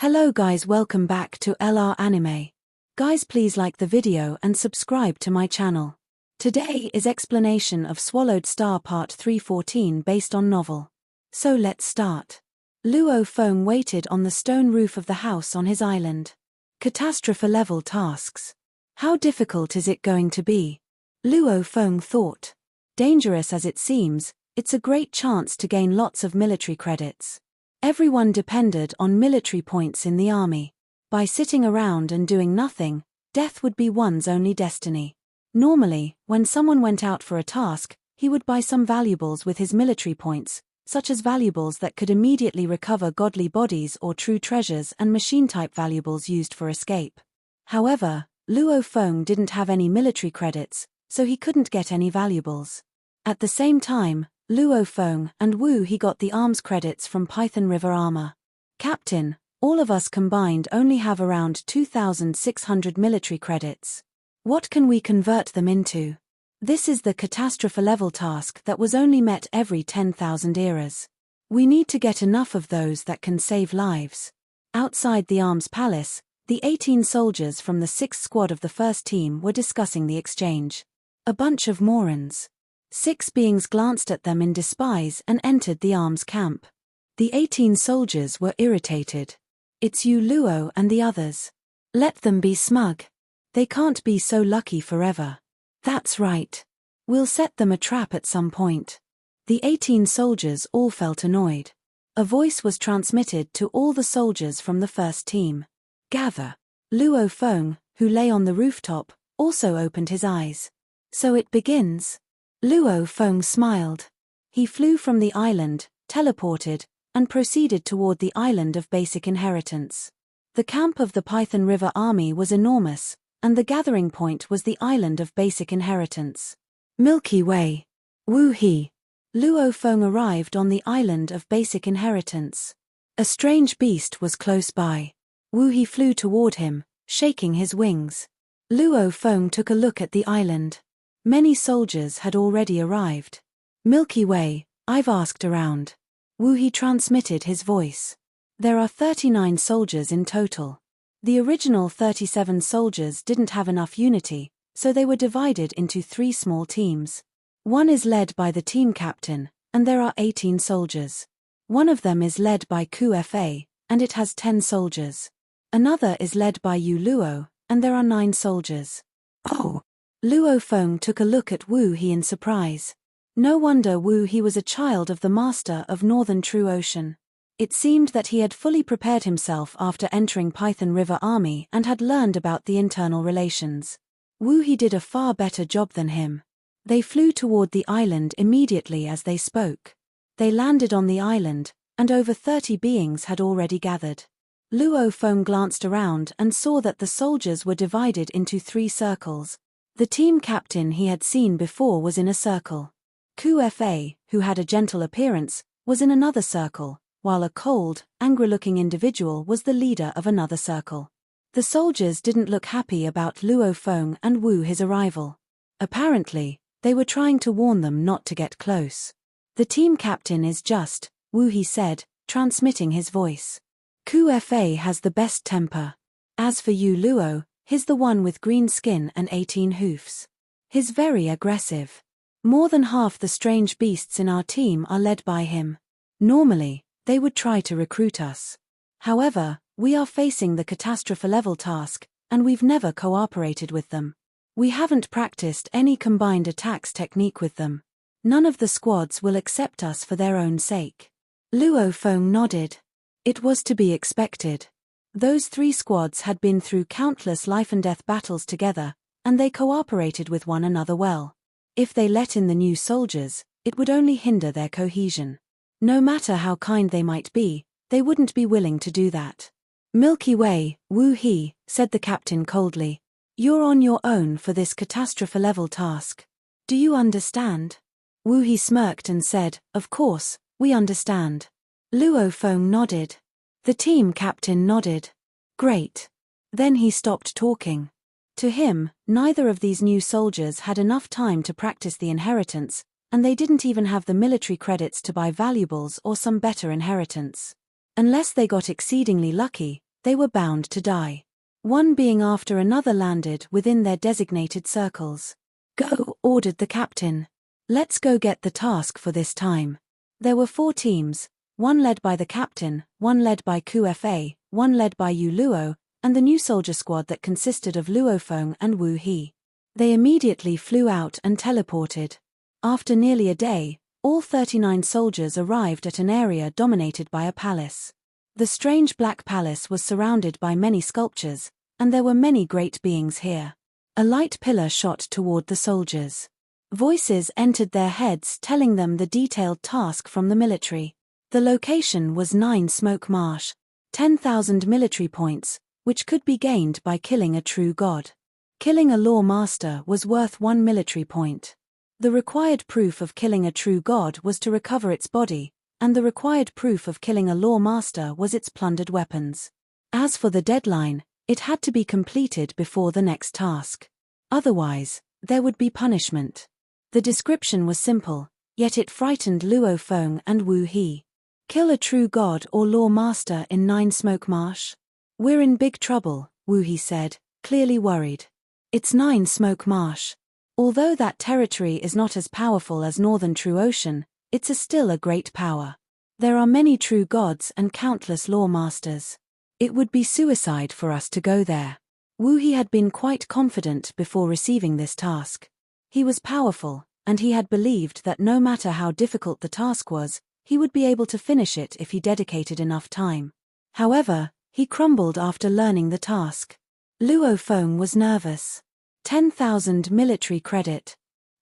Hello guys, welcome back to LR Anime. Guys, please like the video and subscribe to my channel. Today is explanation of Swallowed Star Part 314 based on novel. So let's start. Luo Feng waited on the stone roof of the house on his island. Catastrophe level tasks. How difficult is it going to be? Luo Feng thought. Dangerous as it seems, it's a great chance to gain lots of military credits. Everyone depended on military points in the army. By sitting around and doing nothing, death would be one's only destiny. Normally, when someone went out for a task, he would buy some valuables with his military points, such as valuables that could immediately recover godly bodies or true treasures and machine-type valuables used for escape. However, Luo Feng didn't have any military credits, so he couldn't get any valuables. At the same time, Luo Feng and Wu He got the arms credits from Python River Armor. Captain, all of us combined only have around 2,600 military credits. What can we convert them into? This is the catastrophe level task that was only met every 10,000 eras. We need to get enough of those that can save lives. Outside the arms palace, the 18 soldiers from the 6th squad of the first team were discussing the exchange. A bunch of morons. 6 beings glanced at them in despise and entered the arms camp. The 18 soldiers were irritated. It's you, Luo, and the others. Let them be smug. They can't be so lucky forever. That's right. We'll set them a trap at some point. The 18 soldiers all felt annoyed. A voice was transmitted to all the soldiers from the first team. Gather. Luo Feng, who lay on the rooftop, also opened his eyes. So it begins. Luo Feng smiled. He flew from the island, teleported, and proceeded toward the island of basic inheritance. The camp of the Python River Army was enormous, and the gathering point was the island of basic inheritance. Milky Way. Wu He. Luo Feng arrived on the island of basic inheritance. A strange beast was close by. Wu He flew toward him, shaking his wings. Luo Feng took a look at the island. Many soldiers had already arrived. Milky Way, I've asked around. Wu He transmitted his voice. There are 39 soldiers in total. The original 37 soldiers didn't have enough unity, so they were divided into 3 small teams. One is led by the team captain, and there are 18 soldiers. One of them is led by QFA, and it has 10 soldiers. Another is led by Yu Luo, and there are 9 soldiers. Oh! Luo Feng took a look at Wu He in surprise. No wonder Wu He was a child of the master of Northern True Ocean. It seemed that he had fully prepared himself after entering Python River Army and had learned about the internal relations. Wu He did a far better job than him. They flew toward the island immediately as they spoke. They landed on the island, and over 30 beings had already gathered. Luo Feng glanced around and saw that the soldiers were divided into 3 circles. The team captain he had seen before was in a circle. QFA, who had a gentle appearance, was in another circle, while a cold, angry-looking individual was the leader of another circle. The soldiers didn't look happy about Luo Feng and Wu His arrival. Apparently, they were trying to warn them not to get close. The team captain is just, Wu He said, transmitting his voice. QFA has the best temper. As for Yu Luo, he's the one with green skin and 18 hoofs. He's very aggressive. More than half the strange beasts in our team are led by him. Normally, they would try to recruit us. However, we are facing the catastrophe level task, and we've never cooperated with them. We haven't practiced any combined attacks technique with them. None of the squads will accept us for their own sake. Luo Feng nodded. It was to be expected. Those 3 squads had been through countless life-and-death battles together, and they cooperated with one another well. If they let in the new soldiers, it would only hinder their cohesion. No matter how kind they might be, they wouldn't be willing to do that. Milky Way, Wu He, said the captain coldly. You're on your own for this catastrophe-level task. Do you understand? Wu He smirked and said, Of course, we understand. Luo Feng nodded. The team captain nodded. Great. Then he stopped talking. To him, neither of these new soldiers had enough time to practice the inheritance, and they didn't even have the military credits to buy valuables or some better inheritance. Unless they got exceedingly lucky, They were bound to die. One being after another landed within their designated circles. "Go," ordered the captain. "Let's go get the task for this time." There were 4 teams, one led by the captain, one led by QFA, one led by Yu Luo, and the new soldier squad that consisted of Luo Feng and Wu He. They immediately flew out and teleported. After nearly a day, all 39 soldiers arrived at an area dominated by a palace. The strange black palace was surrounded by many sculptures, and there were many great beings here. A light pillar shot toward the soldiers. Voices entered their heads telling them the detailed task from the military. The location was 9 Smoke Marsh, 10,000 military points, which could be gained by killing a true god. Killing a law master was worth 1 military point. The required proof of killing a true god was to recover its body, and the required proof of killing a law master was its plundered weapons. As for the deadline, it had to be completed before the next task. Otherwise, there would be punishment. The description was simple, yet it frightened Luo Feng and Wu He. Kill a true god or law master in 9 Smoke Marsh? "We're in big trouble," Wu He said, clearly worried. "It's 9 Smoke Marsh. Although that territory is not as powerful as Northern True Ocean, it's still a great power. There are many true gods and countless law masters. It would be suicide for us to go there." Wu He had been quite confident before receiving this task. He was powerful, and he had believed that no matter how difficult the task was, he would be able to finish it if he dedicated enough time. However, he crumbled after learning the task. Luo Feng was nervous. 10,000 military credit.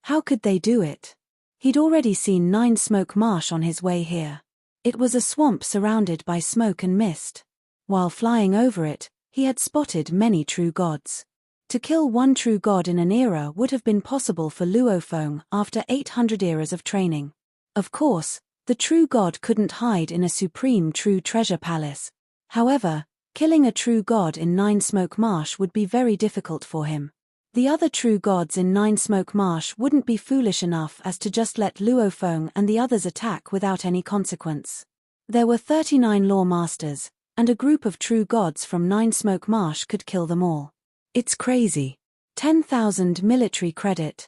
How could they do it? He'd already seen 9 Smoke Marsh on his way here. It was a swamp surrounded by smoke and mist. While flying over it, he had spotted many true gods. To kill 1 true god in an era would have been possible for Luo Feng after 800 eras of training. Of course, the true god couldn't hide in a supreme true treasure palace. However, killing a true god in 9 Smoke Marsh would be very difficult for him. The other true gods in 9 Smoke Marsh wouldn't be foolish enough as to just let Luo Feng and the others attack without any consequence. There were 39 law masters, and a group of true gods from 9 Smoke Marsh could kill them all. It's crazy. 10,000 military credit.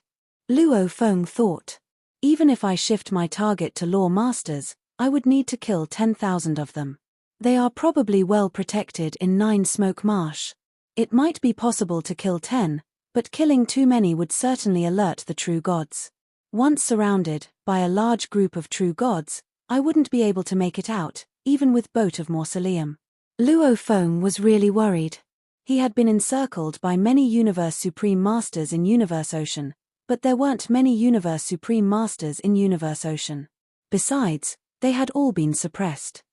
Luo Feng thought. Even if I shift my target to law masters, I would need to kill 10,000 of them. They are probably well protected in 9 Smoke Marsh. It might be possible to kill 10, but killing too many would certainly alert the true gods. Once surrounded by a large group of true gods, I wouldn't be able to make it out, even with Boat of Mausoleum. Luo Feng was really worried. He had been encircled by many Universe Supreme Masters in Universe Ocean, but there weren't many Universe Supreme Masters in Universe Ocean. Besides, they had all been suppressed.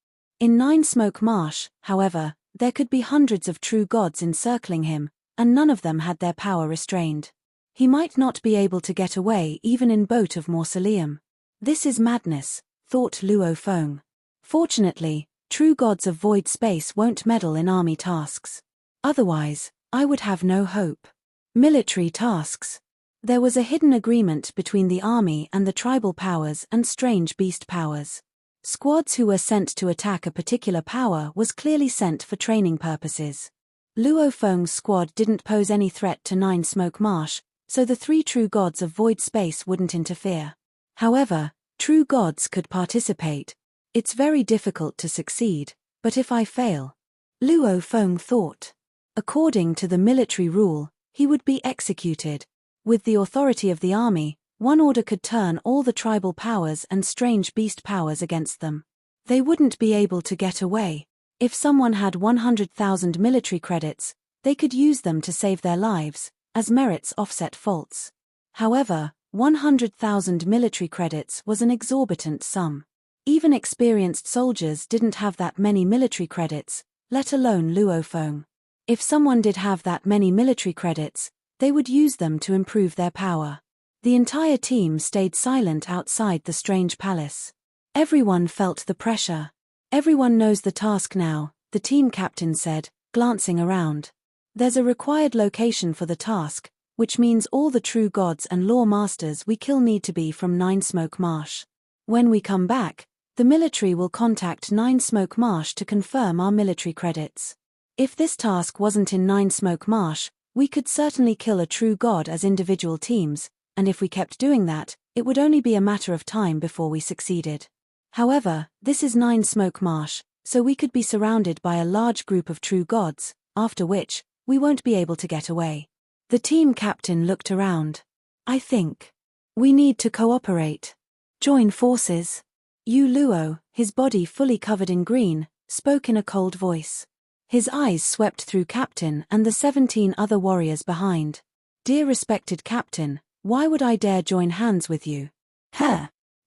In 9 Smoke Marsh, however, there could be hundreds of true gods encircling him, and none of them had their power restrained. He might not be able to get away even in Boat of Mausoleum. This is madness, thought Luo Feng. Fortunately, true gods of void space won't meddle in army tasks. Otherwise, I would have no hope. Military tasks. There was a hidden agreement between the army and the tribal powers and strange beast powers. Squads who were sent to attack a particular power was clearly sent for training purposes. Luo Feng's squad didn't pose any threat to 9 Smoke Marsh, so the 3 true gods of void space wouldn't interfere. However, true gods could participate. It's very difficult to succeed, but if I fail, Luo Feng thought. According to the military rule, he would be executed. With the authority of the army, one order could turn all the tribal powers and strange beast powers against them. They wouldn't be able to get away. If someone had 100,000 military credits, they could use them to save their lives, as merits offset faults. However, 100,000 military credits was an exorbitant sum. Even experienced soldiers didn't have that many military credits, let alone Luo Feng. If someone did have that many military credits, they would use them to improve their power. The entire team stayed silent outside the strange palace. Everyone felt the pressure. Everyone knows the task now, the team captain said, glancing around. There's a required location for the task, which means all the true gods and law masters we kill need to be from 9 Smoke Marsh. When we come back, the military will contact 9 Smoke Marsh to confirm our military credits. If this task wasn't in Nine Smoke Marsh, we could certainly kill a true god as individual teams, and if we kept doing that, it would only be a matter of time before we succeeded. However, this is Nine Smoke Marsh, so we could be surrounded by a large group of true gods, after which, we won't be able to get away. The team captain looked around. I think we need to cooperate. Join forces. Yu Luo, his body fully covered in green, spoke in a cold voice. His eyes swept through Captain and the 17 other warriors behind. Dear respected Captain, why would I dare join hands with you?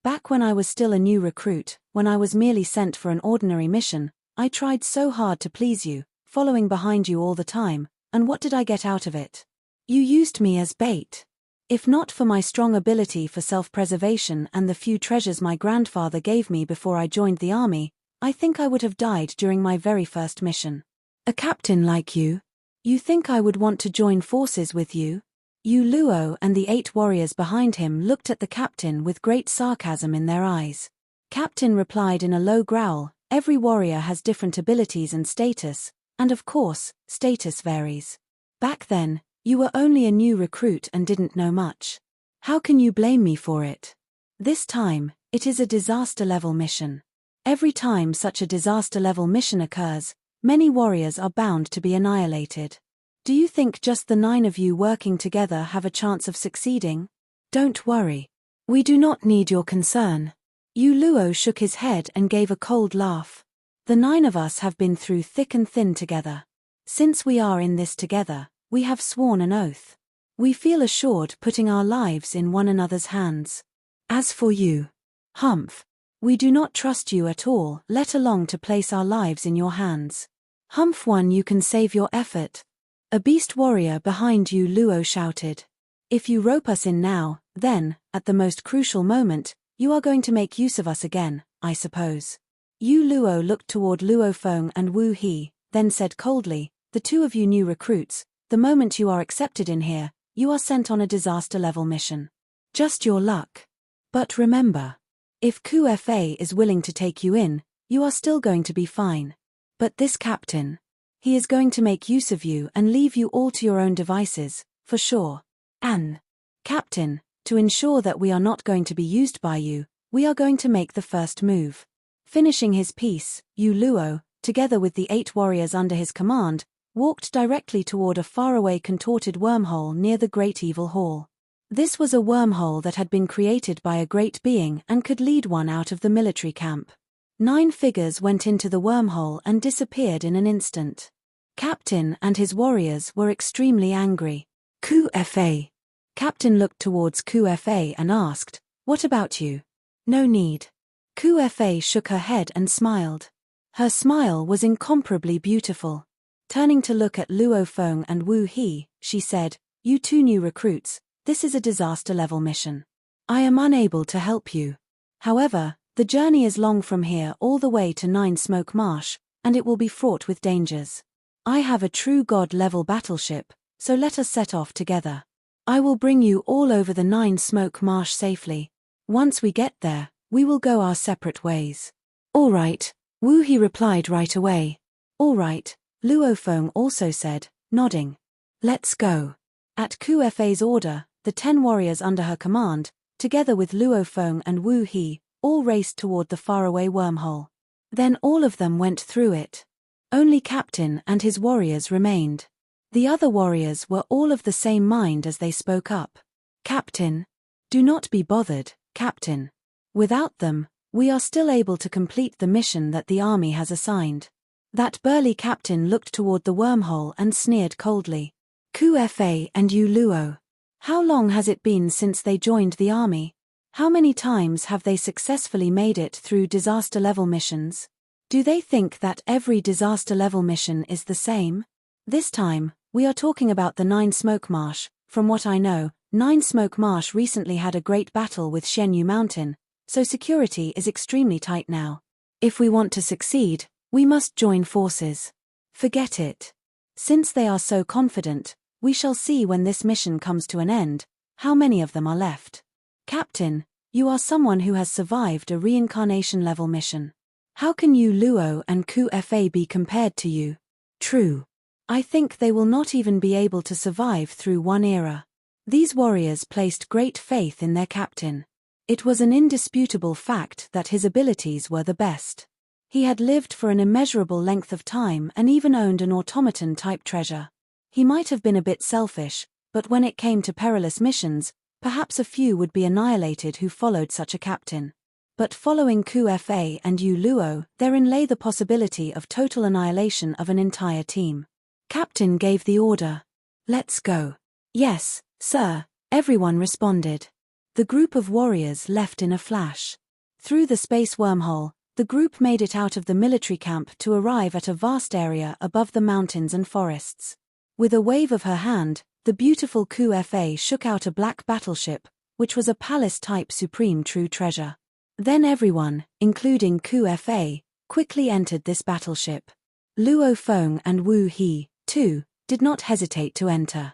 Back when I was still a new recruit, when I was merely sent for an ordinary mission, I tried so hard to please you, following behind you all the time, and what did I get out of it? You used me as bait. If not for my strong ability for self-preservation and the few treasures my grandfather gave me before I joined the army, I think I would have died during my very first mission. A captain like you? You think I would want to join forces with you? Yu Luo and the 8 warriors behind him looked at the captain with great sarcasm in their eyes. Captain replied in a low growl, every warrior has different abilities and status, and of course, status varies. Back then, you were only a new recruit and didn't know much. How can you blame me for it? This time, it is a disaster-level mission. Every time such a disaster-level mission occurs, many warriors are bound to be annihilated. Do you think just the 9 of you working together have a chance of succeeding? Don't worry. We do not need your concern. Yu Luo shook his head and gave a cold laugh. The 9 of us have been through thick and thin together. Since we are in this together, we have sworn an oath. We feel assured putting our lives in one another's hands. As for you, Humph, we do not trust you at all, let alone to place our lives in your hands. Humph, one you can save your effort. A beast warrior behind Yu Luo shouted. If you rope us in now, then, at the most crucial moment, you are going to make use of us again, I suppose. Yu Luo looked toward Luo Feng and Wu He, then said coldly, the 2 of you new recruits, the moment you are accepted in here, you are sent on a disaster-level mission. Just your luck. But remember, if QFA is willing to take you in, you are still going to be fine. But this captain, he is going to make use of you and leave you all to your own devices, for sure. And, Captain, to ensure that we are not going to be used by you, we are going to make the first move. Finishing his piece, Yu Luo, together with the 8 warriors under his command, walked directly toward a faraway contorted wormhole near the Great Evil Hall. This was a wormhole that had been created by a great being and could lead one out of the military camp. 9 figures went into the wormhole and disappeared in an instant. Captain and his warriors were extremely angry. QFA. Captain looked towards QFA and asked, what about you? No need. QFA shook her head and smiled. Her smile was incomparably beautiful. Turning to look at Luo Feng and Wu He, she said, you 2 new recruits, this is a disaster-level mission. I am unable to help you. However, the journey is long from here all the way to Nine Smoke Marsh, and it will be fraught with dangers. I have a true god-level battleship, so let us set off together. I will bring you all over the Nine Smoke Marsh safely. Once we get there, we will go our separate ways. All right, Wu He replied right away. All right, Luo Feng also said, nodding. Let's go. At QFA's order, the 10 warriors under her command, together with Luo Feng and Wu He, all raced toward the faraway wormhole. Then all of them went through it. Only Captain and his warriors remained. The other warriors were all of the same mind as they spoke up. Captain, do not be bothered, Captain. Without them, we are still able to complete the mission that the army has assigned. That burly captain looked toward the wormhole and sneered coldly. QFA and Yu Luo. How long has it been since they joined the army? How many times have they successfully made it through disaster-level missions? Do they think that every disaster-level mission is the same? This time, we are talking about the Nine Smoke Marsh. From what I know, Nine Smoke Marsh recently had a great battle with Shenyu Mountain, so security is extremely tight now. If we want to succeed, we must join forces. Forget it. Since they are so confident, we shall see when this mission comes to an end, how many of them are left. Captain, you are someone who has survived a reincarnation-level mission. How can Yu Luo and QFA be compared to you? True. I think they will not even be able to survive through one era. These warriors placed great faith in their captain. It was an indisputable fact that his abilities were the best. He had lived for an immeasurable length of time and even owned an automaton-type treasure. He might have been a bit selfish, but when it came to perilous missions, perhaps a few would be annihilated who followed such a captain. But following Fa and Yu Luo, therein lay the possibility of total annihilation of an entire team. Captain gave the order. "Let's go." "Yes, sir," everyone responded. The group of warriors left in a flash. Through the space wormhole, the group made it out of the military camp to arrive at a vast area above the mountains and forests. With a wave of her hand, the beautiful Fa shook out a black battleship, which was a palace-type supreme true treasure. Then everyone, including Fa, quickly entered this battleship. Luo Feng and Wu He, too, did not hesitate to enter.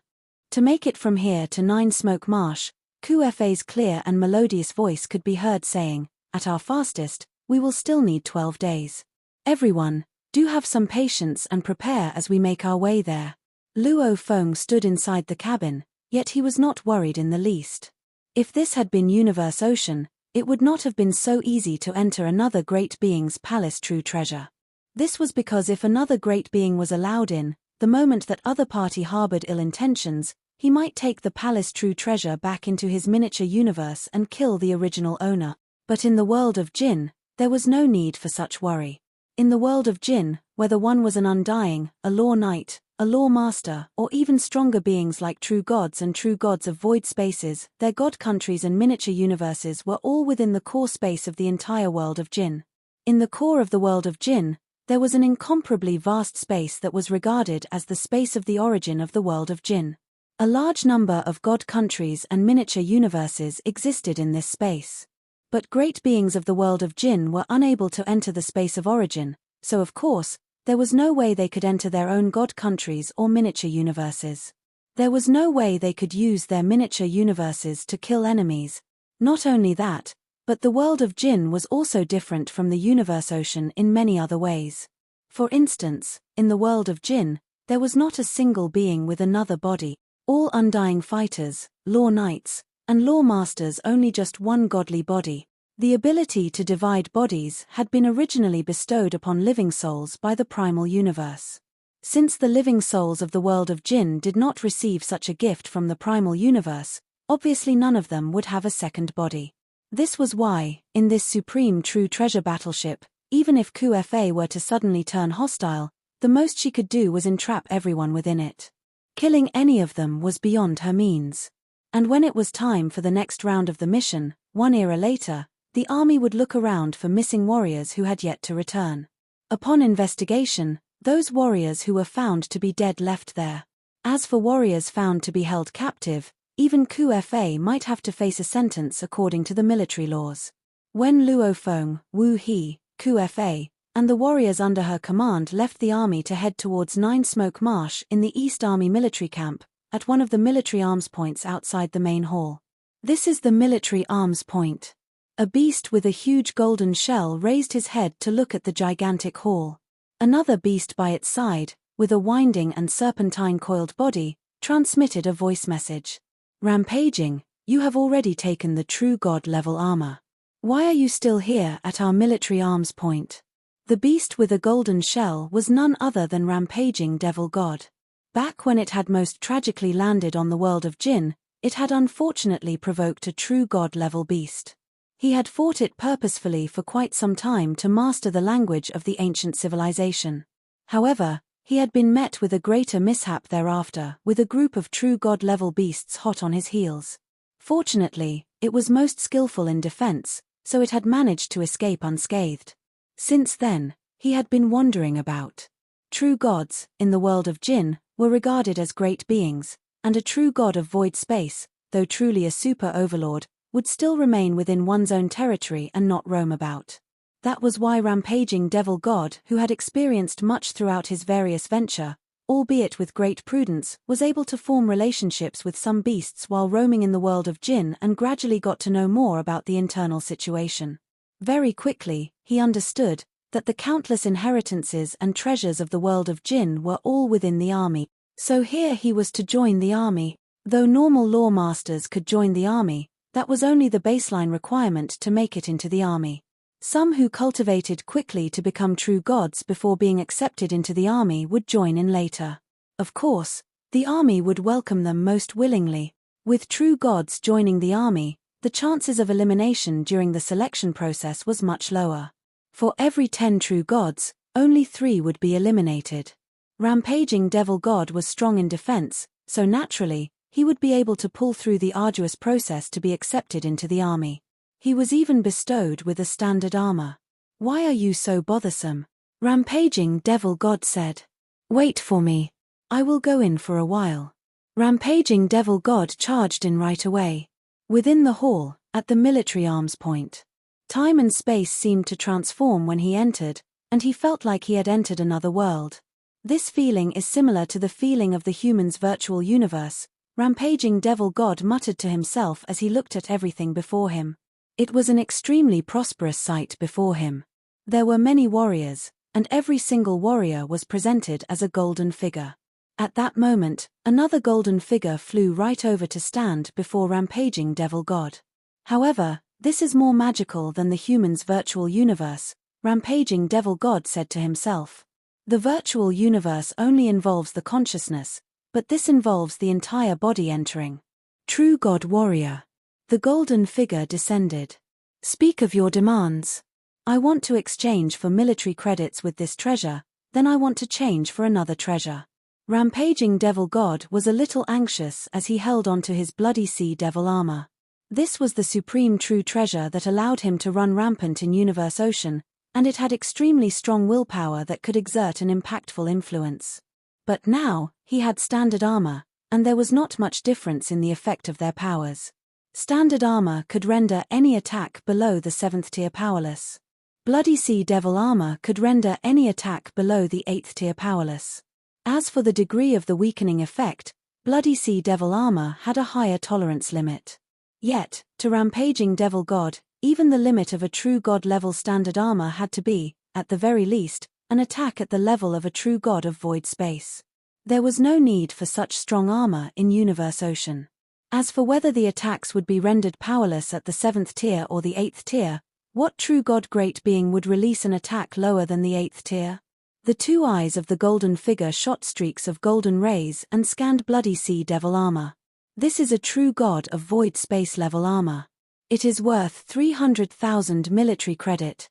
To make it from here to Nine Smoke Marsh, Fa's clear and melodious voice could be heard saying, "At our fastest, we will still need 12 days. Everyone, do have some patience and prepare as we make our way there." Luo Feng stood inside the cabin, yet he was not worried in the least. If this had been Universe Ocean, it would not have been so easy to enter another great being's palace true treasure. This was because if another great being was allowed in, the moment that other party harbored ill intentions, he might take the palace true treasure back into his miniature universe and kill the original owner. But in the world of Jin, there was no need for such worry. In the world of Jin, whether one was an undying, a law knight, a law master, or even stronger beings like true gods and true gods of void spaces, their god countries and miniature universes were all within the core space of the entire world of Jin. In the core of the world of Jin, there was an incomparably vast space that was regarded as the space of the origin of the world of Jin. A large number of god countries and miniature universes existed in this space. But great beings of the world of Jin were unable to enter the space of origin, so of course, there was no way they could enter their own god countries or miniature universes. There was no way they could use their miniature universes to kill enemies. Not only that, but the world of Jin was also different from the Universe Ocean in many other ways. For instance, in the world of Jin, there was not a single being with another body, all undying fighters, law knights, and law masters only just one godly body. The ability to divide bodies had been originally bestowed upon living souls by the primal universe. Since the living souls of the world of Jin did not receive such a gift from the primal universe, obviously none of them would have a second body. This was why, in this supreme true treasure battleship, even if Fa were to suddenly turn hostile, the most she could do was entrap everyone within it. Killing any of them was beyond her means. And when it was time for the next round of the mission, one era later, the army would look around for missing warriors who had yet to return. Upon investigation, those warriors who were found to be dead left there. As for warriors found to be held captive, even Fa might have to face a sentence according to the military laws. When Luo Feng, Wu He, Fa, and the warriors under her command left the army to head towards Nine Smoke Marsh in the East Army military camp, at one of the military arms points outside the main hall. This is the military arms point. A beast with a huge golden shell raised his head to look at the gigantic hall. Another beast by its side, with a winding and serpentine-coiled body, transmitted a voice message. "Rampaging, you have already taken the true god-level armor. Why are you still here at our military arms point?" The beast with a golden shell was none other than Rampaging Devil God. Back when it had most tragically landed on the world of Jin, it had unfortunately provoked a true god-level beast. He had fought it purposefully for quite some time to master the language of the ancient civilization. However, he had been met with a greater mishap thereafter, with a group of true god-level beasts hot on his heels. Fortunately, it was most skillful in defense, so it had managed to escape unscathed. Since then, he had been wandering about. True gods, in the world of Jin, were regarded as great beings, and a true god of void space, though truly a super overlord, would still remain within one's own territory and not roam about. That was why Rampaging Devil God, who had experienced much throughout his various venture, albeit with great prudence, was able to form relationships with some beasts while roaming in the world of Jin and gradually got to know more about the internal situation. Very quickly, he understood that the countless inheritances and treasures of the world of Jinn were all within the army. So here he was to join the army. Though normal law masters could join the army, that was only the baseline requirement to make it into the army. Some who cultivated quickly to become true gods before being accepted into the army would join in later. Of course, the army would welcome them most willingly. With true gods joining the army, the chances of elimination during the selection process was much lower. For every 10 true gods, only 3 would be eliminated. Rampaging Devil God was strong in defense, so naturally, he would be able to pull through the arduous process to be accepted into the army. He was even bestowed with a standard armor. "Why are you so bothersome?" Rampaging Devil God said. "Wait for me. I will go in for a while." Rampaging Devil God charged in right away. Within the hall, at the military arms point, time and space seemed to transform when he entered, and he felt like he had entered another world. This feeling is similar to the feeling of the human's virtual universe, Rampaging Devil God muttered to himself as he looked at everything before him. It was an extremely prosperous sight before him. There were many warriors, and every single warrior was presented as a golden figure. At that moment, another golden figure flew right over to stand before Rampaging Devil God. However, this is more magical than the human's virtual universe, Rampaging Devil God said to himself. The virtual universe only involves the consciousness, but this involves the entire body entering. True God Warrior. The golden figure descended. "Speak of your demands. I want to exchange for military credits with this treasure, then I want to change for another treasure." Rampaging Devil God was a little anxious as he held onto his bloody sea devil armor. This was the supreme true treasure that allowed him to run rampant in Universe Ocean, and it had extremely strong willpower that could exert an impactful influence. But now, he had standard armor, and there was not much difference in the effect of their powers. Standard armor could render any attack below the 7th tier powerless. Bloody Sea Devil armor could render any attack below the 8th tier powerless. As for the degree of the weakening effect, Bloody Sea Devil armor had a higher tolerance limit. Yet, to Rampaging Devil God, even the limit of a true god level standard armor had to be, at the very least, an attack at the level of a true god of void space. There was no need for such strong armor in Universe Ocean. As for whether the attacks would be rendered powerless at the 7th tier or the 8th tier, what true god great being would release an attack lower than the 8th tier? The two eyes of the golden figure shot streaks of golden rays and scanned Bloody Sea Devil armor. This is a true god of void space level armor. It is worth 300,000 military credit.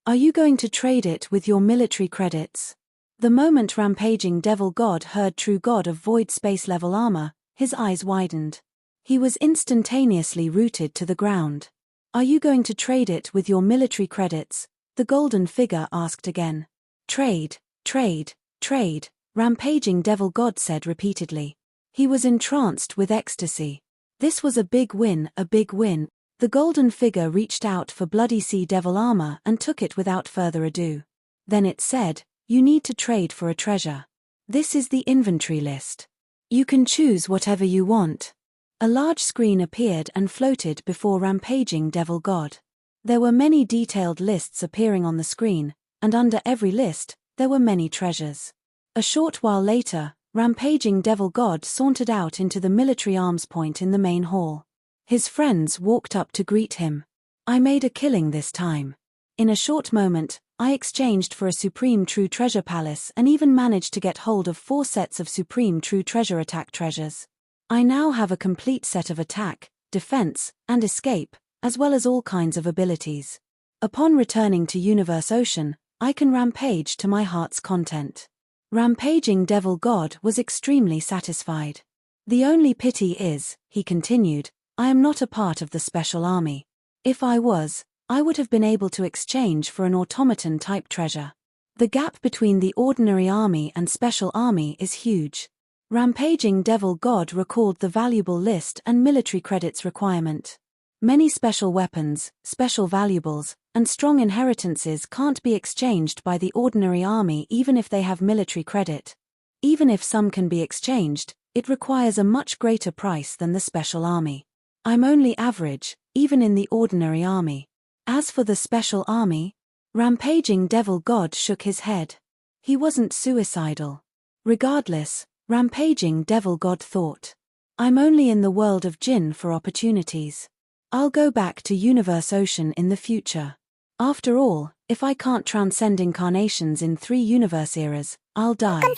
Are you going to trade it with your military credits? The moment Rampaging Devil God heard true god of void space level armor, his eyes widened. He was instantaneously rooted to the ground. Are you going to trade it with your military credits? The golden figure asked again. Trade, trade, trade, Rampaging Devil God said repeatedly. He was entranced with ecstasy. This was a big win, a big win. The golden figure reached out for Bloody Sea Devil armor and took it without further ado. Then it said, "You need to trade for a treasure. This is the inventory list. You can choose whatever you want." A large screen appeared and floated before Rampaging Devil God. There were many detailed lists appearing on the screen, and under every list, there were many treasures. A short while later, Rampaging Devil God sauntered out into the military arms point in the main hall. His friends walked up to greet him. "I made a killing this time. In a short moment, I exchanged for a Supreme True Treasure Palace and even managed to get hold of 4 sets of Supreme True Treasure Attack treasures. I now have a complete set of attack, defense, and escape, as well as all kinds of abilities. Upon returning to Universe Ocean, I can rampage to my heart's content." Rampaging Devil God was extremely satisfied. "The only pity is," he continued, "I am not a part of the special army. If I was, I would have been able to exchange for an automaton-type treasure. The gap between the ordinary army and special army is huge." Rampaging Devil God recalled the valuable list and military credits requirement. Many special weapons, special valuables, and strong inheritances can't be exchanged by the ordinary army even if they have military credit. Even if some can be exchanged, it requires a much greater price than the special army. I'm only average, even in the ordinary army. As for the special army, Rampaging devil god shook his head. He wasn't suicidal. Regardless, rampaging devil god thought, I'm only in the world of jinn for opportunities. I'll go back to universe ocean in the future. After all, if I can't transcend incarnations in 3 universe eras, I'll die. The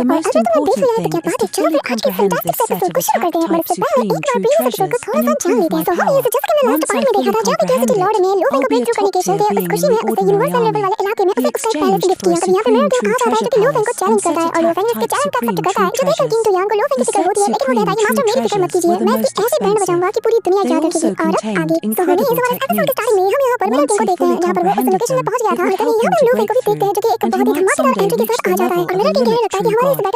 most important thing is to fully comprehend this set of attack type supreme true treasures and improve my power. Once I fully comprehend it, I'll be a top-tier being in the ordinary army. He exchanged for a supreme true treasure palace and set attack type supreme true treasures. The set supreme true treasures were the most expensive. They also contained incredible techniques. Once he fully comprehended them, it would help him to break through, and he might someday reach the level of a limit true god.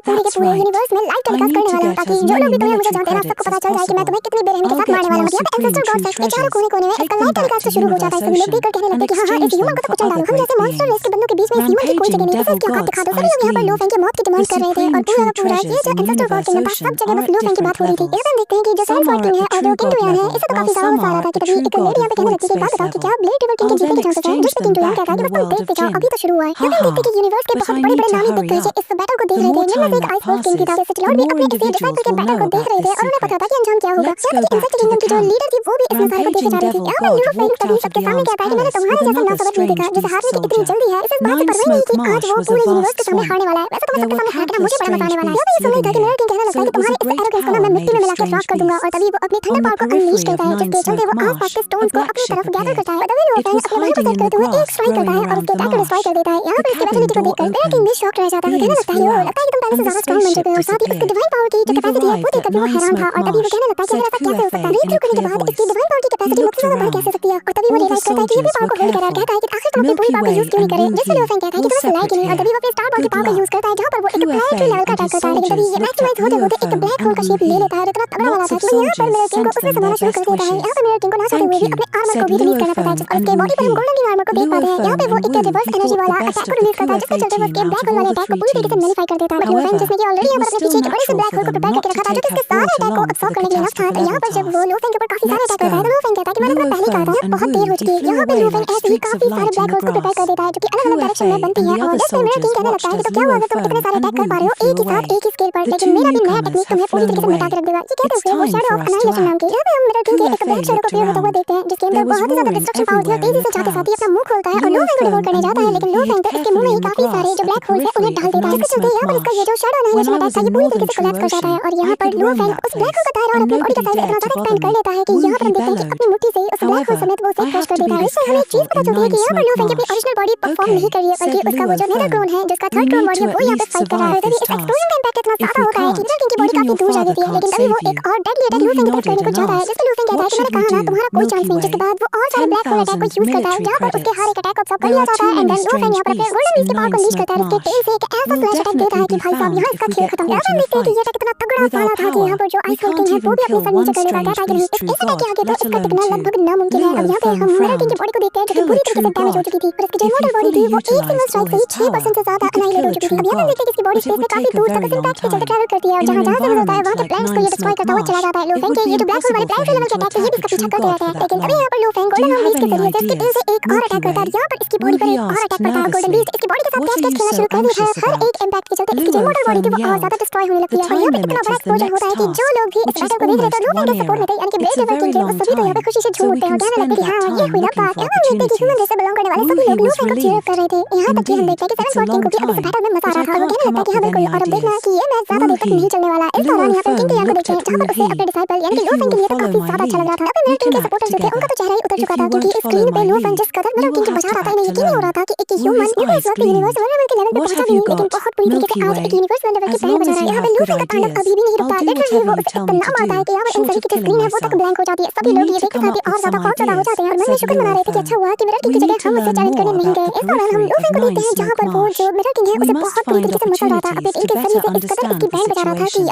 That's right. I need to get as many military credits as possible. I'll get more supreme true treasures, take them back to universe ocean, and exchange them for other great beings. Rampaging devil gods eyes gleamed. The supreme true treasures in universe ocean are at different levels. Some are at the true god level, while some are at the true god of void space level. I'll then exchange them back in the world of jinn. Haha, but I need to hurry up. The more time that passes, the more individuals will know about this secret. Let's go back to the camp. Rampaging devil god walked out of the arm's palace with another strange beast soldier. 9 Smoke Marsh was a vast swamp. There were countless strange beasts living here, so it was a great power made of strange beasts. On the periphery of 9 Smoke Marsh, a black ship appeared. It was hiding in the grass growing around the marsh. The cabin door opened. Beings flew out, and the spaceship disappeared. We've arrived at 9 Smoke Marsh, said QFA in a clear voice. He looked around. All the soldiers were careful. Milky Way and Wu Yi will separate here. Good luck. QFA and his soldiers looked at UFO and Wu Yi. Lots of soldiers sent them their best wishes. Thank you, said UFO and Wu Yi. UFO and Wu Yi thought the best of the QFA team out of all the 3 teams. However, it was still natural for them not to take her fort along for the catastrophe level task. Let's go. UFO and Wu flew away like streaks of light in the grass. QFA and the other soldiers watched as UFO and Wu flew away. The 2 newcomers have flown away. It's time for us to act. QFA looked around. There was roaring everywhere in the clouds. UFO and Wu hid carefully in the grass at the periphery of 9 Smoke Marsh. When I was in northern True Ocean, I could roam that place, and nobody dared to bother me. Wu Yi bellowed. However, I have to be this careful in 9 Smoke Marsh. Okay, said UFO. We need to at least survive this task. If we can't, even your father can't save you. Wu Yi nodded and asked, what should we do, Milky Way? 10,000 military credits. There are 2 many strange beasts in 9 Smoke Marsh. We'll definitely be found if we get caught in a fight. With our power, we can't even kill one strange beast true god, let alone 2. UFO frowned. Kill a true god. If he fully utilized all his power, he could kill a true god, but it would take a very long time. In an environment like 9 Smoke Marsh, it would be impossible for him to attack a true god for that long. Do you have any ideas, Milky Way? Wu asked nervously. What are you so anxious about? UFO yelled. The time limit is the next task, which is almost 1 era. It's a very long time, so we can spend that time looking for opportunities. Wu Yi was relieved. Indeed, it's a long time, but I can't come up with any ideas. Wu Yi, Luo Feng looked at Wu Yi. If you will follow my lead, we can act together. If you won't follow my lead, we will have to act alone. Wu Yi's eyes gleamed. What have you got, Milky Way? As long as you have good ideas, I'll do whatever you tell me to do. Short of killing myself. We need to come up with some ideas, said UFO. We need to learn more about the periphery of 9 Smoke Marsh. We must find opportunities to better understand the situation.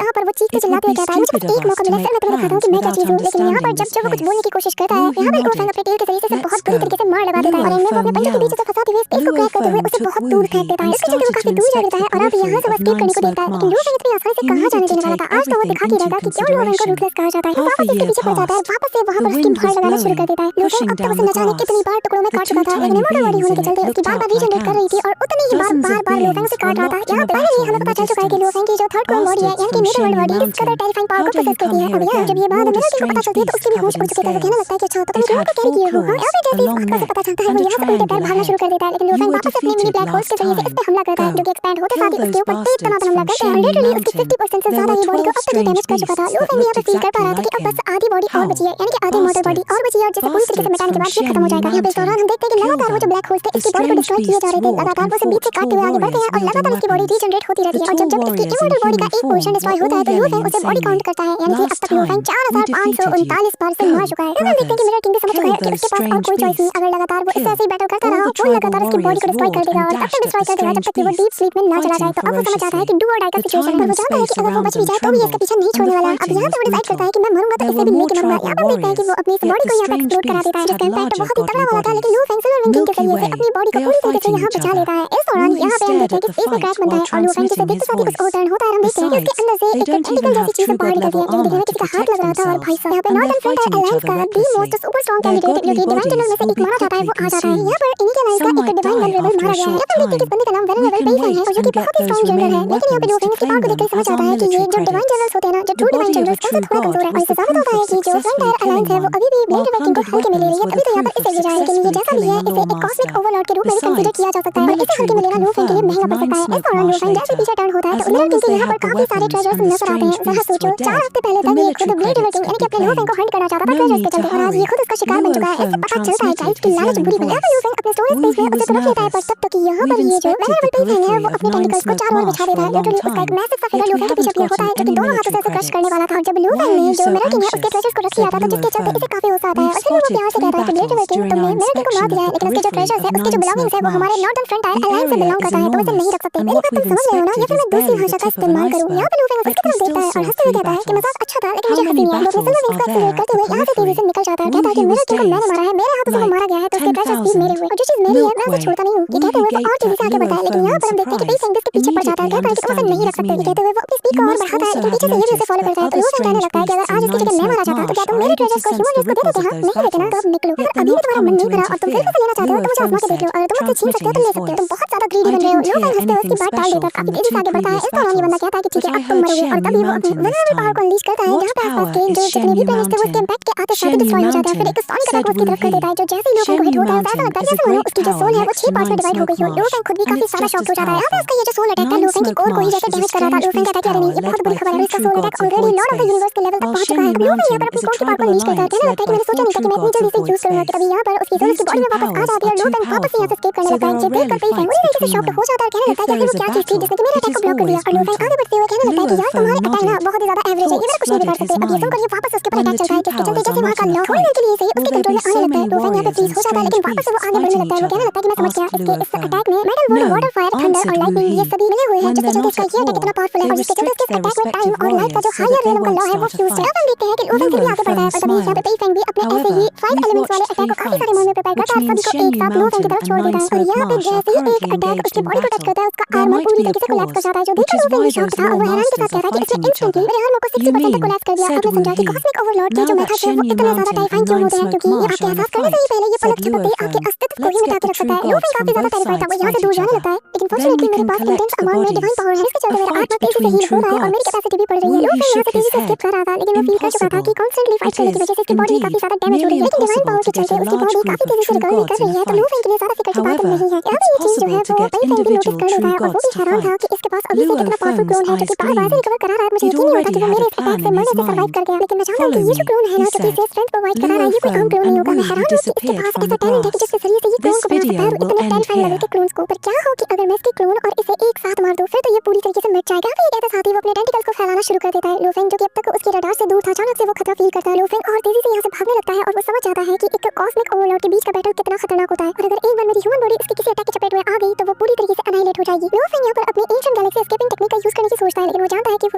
It would be stupid of us to make plans without understanding the situation. Wu Yi ओरफैंग अपने tell के जरिए से बहुत बुरी तरीके से मार लगा देता है और एंड में वो अपने पंजों के बीच से फंसाते हुए स्पेस को क्रैक करते हुए उसे बहुत दूर फेंक देता है। इसके चलते वो काफी दूर जा देता है और अब यहाँ से वो एस्केप करने को देखता है, लेकिन लूफैंग इतनी आसानी से कहाँ जाने देने वाला था। आज तो वो दिखा के रहेगा कि क्यों लूफैंग को रूथलेस कहा जाता है। वो वापस इसके पीछे पड़ जाता है, वापस से वहाँ पर उसकी मार लगाना शुरू कर देता है। लूफैंग अब तक उसे न जाने कितनी बार टुकड़ों में काट चुका था, लेकिन इमोर्टल बॉडी होने के चलते उसकी बार-बार रीजनरेट कर रही थी और उतनी ही बार लूफैंग उसे काट रहा था। यहाँ पे पहले ही हमें पता चल चुका है कि लूफैंग की जो थर्ड क्लोन बॉडी है यानी कि न्यूटन वर्ल्ड बॉडी इस कदर टेरिफाइंग पावर को पोसेस करती है। अब यहाँ जब ये बात मिरर किंग को पता चलती है तो उसके भी होश उड़ चुके थे। वो कहने लगता है कि अच्छा तो मैं ड्रॉन को कैरी किए हूँ। यहाँ पे जैसे ही उसका पता चलता है वो यहाँ से उल्टे पैर भागना शुरू कर देता है, लेकिन लूफैंग वापस अपने मिनी ब्लैक होल्स के जरिए से इस पे हमला करता है, जो कि एक्सपैंड होते साथ ही उसके ऊपर तेज तनातन हमला करते हैं। लिटरली उसकी 50% से ज्यादा ये बॉडी को अब तक ही डैमेज कर चुका था। लूफैंग भी यहाँ पे फील कर पा रहा था कि अब बस आधी बॉडी और बची है, यानी कि आधी मॉडल बॉडी और बची है और जैसे पूरी तरीके से मिटाने के बाद ये खत्म हो जाएगा। यहाँ पे इस दौरान हम देखते हैं कि लगातार वो जो ब्लैक होल्स थे इसकी बॉडी को डिस्ट्रॉय किए जा रहे थे, लगातार वो उसे बीच से काटते हुए आगे बढ़ते हैं और लगातार उसकी बॉडी रीजनरेट होती रहती है। और जब इसकी इमॉर्टल बॉडी का एक पोर्शन डिस्ट्रॉय होता है तो लूफैंग उसे बॉडी काउंट करता है, यानी कि अब तक लूफैंग 4539 बार से मार चुका है। हम देखते हैं कि मिरर किंग भी समझ चुका है कि उसके पास और कोई चॉइस नहीं। अगर लगातार वो इससे ऐसे ही बैटल करता रहा वो लगातार उसकी बॉडी को डिस्ट्रॉय कर देगा और तब तक डिस्ट्रॉय कर देगा जब तक कि वो डीप स्लीप में ना चला जाए। तो अब वो समझ जाता है कि डू और डाई का सिचुएशन है। वो जानता है कि अगर वो बच भी जाए तो भी इसका पीछा नहीं छोड़ने वाला। अब यहाँ पे वो डिसाइड करता है कि मैं मरूंगा तो इससे भी लेके मरूंगा। यहाँ पर देखते हैं कि वो अपनी इस बॉडी को यहाँ पे एक्सप्लोड करा देता है, जिसका इम्पैक्ट बहुत ही तगड़ा वाला था, लेकिन लूफैंग सिल्वर विंग किंग के जरिए से अपनी बॉडी को पूरी तरीके से यहाँ बचा लेता है। इस दौरान यहाँ पे हम देखते हैं कि स्पेस में क्रैश बनता है और लूफैंग जिसे देखते साथ ही कुछ और टर्न होता है। हम देखते हैं कि उसके अंदर से एक टेंटिकल जैसी चीज बाहर निकलती है, जो दिखने में किसी का हाथ लग रहा था। और भाई साहब यहाँ पे नॉर्दर्न फ्रंटियर अलायंस का the most super strong candidate जो कि डिवाइन जनरल में से एक माना जाता है वो आ जाता है। यहाँ पर इन्हीं के अलायंस का एक डिवाइन वेनरेबल मारा गया है। यहाँ पर देखते हैं कि इस बंदे का नाम वेनरेबल पेइसन है और जो कि बहुत ही स्ट्रांग जनरल है, लेकिन यहाँ पे लूफैंग इसकी पावर को देखकर समझ आता है कि ये जो डिवाइन जनरल्स होते हैं ना, जो ट्रू डिवाइन जनरल्स उनसे थोड़ा कमजोर है। और इससे साबित होता है कि जो फ्रंटियर अलायंस है वो अभी भी ब्लेड रिवर किंग को हल्के में ले रही है। तभी तो यहाँ पर इसे ले जाए, लेकिन ये जैसा भी है इसे एक कॉस्मिक ओवरलॉर्ड के रूप में भी कंसीडर किया जा सकता है और इसे हल्के में लेना लूफैंग के लिए महंगा पड़ सकता है। इस दौरान लूफैंग जैसे पीछे टर्न होता है तो मिरर किंग के यहाँ पर काफी सारे ट्रेजर्स नजर आते हैं। जरा सोचो 4 हफ्ते पहले तक ये खुद ब्लेड रिवर किंग यानी कि अपने लूफैंग को हंट करना चाहता था ट्रेजर्स के चलते, और आज ये खुद उसका शिकार बन चुका है। इससे पता चलता है गाइस कि लालच बुरी बला है। लूफैंग अपने स्टोरेज स्पेस में उसे तरफ लेता है, पर तब तक यहाँ पर ये जो वेनरेबल पेइसन है वो अपने टेंटिकल्स को चारों ओर बिछा देता है। लिटरली उसका एक मैसिव सा फिगर लूफैंग के पीछे अपीयर होता है, जो कि दोनों हाथों से उसे क्रश करने वाला था। जब लूफैंग ने जो मिरर किंग है उसके ट्रेजर्स को रख लिया था तो जिसके चलते इसे काफी गुस्सा आता है और फिर वो प्यार से कहता है कि ब्लेड रिवर किंग तुमने मिरर किंग को मार दिया है, लेकिन उसके जो ट्रेजर्स है उसके जो बिलोंगिंग्स है वो हमारे नॉर्दर्न फ्रंटियर अलायंस से बिलोंग करता है, तो इसे नहीं रख सकते। मेरी बात तुम समझ रहे हो ना, या फिर मैं दूसरी भाषा का इस्तेमाल करूं? यहाँ पे लूफैंग उसकी तरफ देखता है और हंसते हुए कहता है कि मजाक अच्छा था लेकिन मुझे हंसी नहीं आई। वो अपने सिल्वर विंग्स को एक्टिवेट करते हुए यहाँ से तेजी से निकल जाता है, कहता है कि मिरर किंग को मैंने मारा है, मेरे हाथों से वो मारा गया है तो उसके ट्रेजर्स भी मेरे हुए और जो चीज मेरी है मैं उसे छोड़ता नहीं हूँ। ये कहते हुए वो और तेजी से आगे बढ़ता है, लेकिन यहाँ पर हम देखते हैं कि पेइसन इसके पीछे पड़ जाता है, कहता है कि तुम उसे नहीं रख सकते। ये कहते हुए वो अपनी स्पीड को और बढ़ाता है, लेकिन पीछे से ये भी उसे फॉलो करता है। तो लूफैंग कहने लगता है कि अगर आज इसकी जगह मैं मारा जाता तो क्या तुम मेरे ट्रेजर्स को ह्यूमन रेस को दे देते? हाँ नहीं देते ना, तो अब निकलो। अगर अभी भी तुम्हारा मन नहीं भरा और तुम फिर से लेना चाहते हो तो मुझे आजमा के देख लो, अगर तुम मुझसे छीन सकते हो तो ले सकते हो, तुम बहुत ज्यादा ग्रीडी बन रहे हो। लूफैंग हंसते हुए उसकी बात टाल देता है, काफी तेजी से आगे बढ़ता है। इस दौरान ये बंदा कहता है कि ठीक है अब तुम मरोगे, और तभी वो अपनी वेनरेबल पावर को अनलीश करता है, जहाँ पे आसपास के जो जितने भी प्लैनेट्स थे वो उसके इम्पैक्ट के आते साथ डिस्ट्रॉय हो जाते हैं। फिर एक सोनिक अटैक उसकी तरफ कर देता है जो जैसे ही लूफैंग को हिट होता है ऐसा लगता है जैसे मानो उसकी जो सोल है वो 6 पार्ट्स में डिवाइड हो गई हो। लूफैंग खुद भी काफी सारा शॉक हो जाता है। यहाँ पे उसका ये जो सोल अटैक है लूफैंग की कोर को ही जैसे डैमेज कर रहा था। लूफैंग कहता है कि अरे नहीं ये बहुत बुरी खबर है, इसका soul attack already lord of the universe के लेवल तक पहुंच चुका है। अब लूफैंग यहाँ पर अपनी कोर की पावर को अनलीश करता है, कहने लगता है कि मैंने सोचा नहीं था कि मैं इतनी जल्दी से यूज करूंगा। तभी यहाँ पर उसकी सोल उसकी बॉडी में वापस आ जाती है और लूफैंग वापस यहाँ से एस्केप करने लगता है। ये देखकर पेइसन पूरी तरीके से शॉक्ड हो जाता है और कहने लगता है कि वो क्या चीज थी जिसने कि मेरे अटैक को ब्लॉक कर दिया। और लूफैंग आगे बढ़ते हुए कहने लगता है कि यार तुम्हारे अटैक ना बहुत ही ज्यादा एवरेज है, ये मेरा कुछ नहीं बिगाड़ सकते। अब ये सुनकर ये वापस उसके ऊपर अटैक चलता है, जिसके चलते जैसे वहां का लॉ थोड़ी देर के लिए सही उसके कंट्रोल में आने लगता है। लूफैंग यहाँ पे फ्रीज हो जाता है, लेकिन वापस से वो आगे बढ़ने लगता है। वो कहने लगता है कि मैं समझ गया, इस अटैक में metal would water fire thunder और लाइटनिंग ये सभी मिले हुए हैं, जिसके चलते इसका ये अटैक इतना पावरफुल है और जिसके चलते इसके अटैक में टाइम और लाइट का जो हायर रिदम का लॉ है वो फ्यूज है। अब हम देखते हैं कि लूफैंग फिर भी आगे बढ़ता है, पर तभी यहाँ पे पेइसन भी अपने ऐसे ही 5 एलिमेंट्स वाले अटैक को काफी सारे मोड में प्रिपेयर करता है और सभी को एक साथ लूफैंग की तरफ छोड़ देता है। और यहाँ पे जैसे ही एक अटैक उसकी बॉडी को टच करता है उसका आर्मर पूरी तरीके से कोलैप्स कर जाता है, जो देखकर लूफैंग भी शॉक्ड था और वो हैरान के साथ कहता है कि इसने इंस्टेंटली मेरे आर्मर को 60% तक कोलैप्स कर दिया। आपने समझा कि कॉस्मिक ओवरलॉर्ड के जो मेथड्स हैं वो इतने ज्यादा टेरिफाइंग क्यों होते हैं, क्योंकि ये आपके एहसास करने से ही पहले ये पलक झपकते आपके अस्तित्व को ही मिटा के रख सकता है। लूफैंग काफी ज्यादा टेरिफाइड था, वो यहाँ से दूर जाने लगता है, लेकिन फॉर्चुनेटली मेरे पास इंटेंस अमाउंट में डिवाइन पावर है, इसके चलते मेरा आत्मा तेजी से हील हो रहा है और मेरी कैपेसिटी भी बढ़ रही है। लूफैंग यहाँ से तेजी से एस्केप कर रहा था, लेकिन वो फील कर चुका था कि कॉन्स्टेंटली फाइट करने की वजह से इसकी बॉडी काफी ज्यादा डैमेज हो रही है, लेकिन डिवाइन पावर के चलते उसकी बॉडी काफी तेजी से रिकवरी कर रही है। तो लूफैंग के लिए ज्यादा फिक्र की बात नहीं है। यहाँ पे ये चीज जो है वो पेइसन भी नोटिस कर लेता है और वो भी हैरान था कि इसके पास अभी से कितना पावरफुल क्लोन है जो कि बार-बार से रिकवर करा रहा है। मुझे यकीन नहीं होता कि वो मेरे इस अटैक से मरने से सर्वाइव कर गया, लेकिन मैं जानता हूँ कि ये जो क्लोन है ना जो कि इसे स्ट्रेंथ प्रोवाइड कर रहा है ये कोई आम क्लोन नहीं होगा। मैं हैरान हूँ कि इसके पास ऐसा टैलेंट है कि जिसके जरिए से ये क्लोन को बना सकता है और इतने टेरिफाइंग लेवल के क्लोन्स को। पर क्या हो कि अगर मैं इसके क्लोन और इसे एक साथ मार दूं फिर तो ये पूरी तरीके से मिट जाएगा। फिर कहते साथ ही वो अपने टेंटिकल्स को फैलाना शुरू कर देता है। लूफैंग जो कि अब तक उसके रडार से दूर था अचानक से वो खतरा फील करता है। लूफैंग और तेजी से यहाँ से भागने लगता है और वो समझ जाता है कि एक कॉस्मिक ओवरलॉर्ड के बीच का बैटल कितना खतरनाक होता है और अगर एक बार मेरी ह्यूमन बॉडी इसके किसी अटैक के चपेट में आ गई तो वो पूरी तरीके से अनाइलेट हो जाएगी। लूफैंग यहाँ पर अपनी एंशिएंट गैलेक्सी एस्केपिंग टेक्निक का यूज करने की सोचता है, लेकिन वो जानता है कि वो